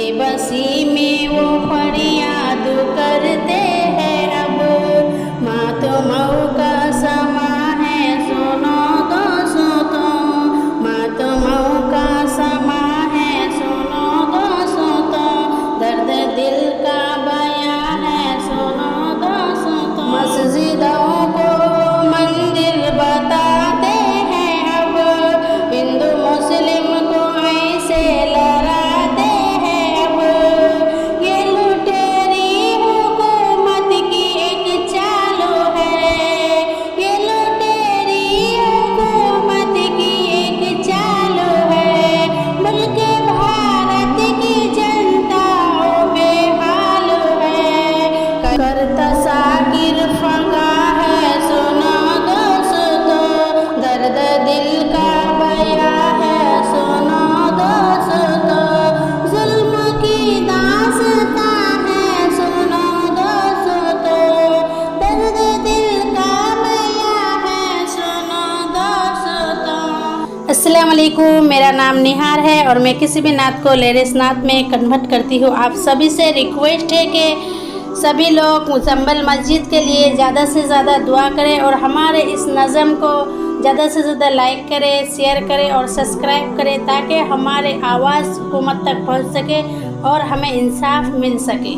बेबसी में वो फरियाद करते हैं अब। मातमऊ का समा है सुनो दोस्तों तो, मातमऊ का समा है सुनो दोस्तों तो, दर्द दिल का बयां है सुनो दोस्तों तो। मस्जिदों को मंदिर बताते हैं अब, हिंदू मुस्लिम को ऐसे लड़ाते हैं अब। ये लुटेरी हुकूमत की एक चाल है, ये लुटेरी हुकूमत की एक चाल है। मुल्क भारत की जनता बेहाल है, करता साकिर फंका है सुनो दोस्तों, दर्द दिल का बयां है सुनो दोस्तों, जुल्म की दास्तां है सुनो दोस्तों, दर्द दिल का बयां है सुनो दोस्तों। अस्सलाम वालेकुम, मेरा नाम निहार है और मैं किसी भी नात को लेरिस नात में कन्वर्ट करती हूँ। आप सभी से रिक्वेस्ट है कि सभी लोग मुजम्मल मस्जिद के लिए ज़्यादा से ज़्यादा दुआ करें और हमारे इस नज़म को ज़्यादा से ज़्यादा लाइक करें, शेयर करें और सब्सक्राइब करें, ताकि हमारे आवाज़ हुकूमत तक पहुंच सके और हमें इंसाफ मिल सके।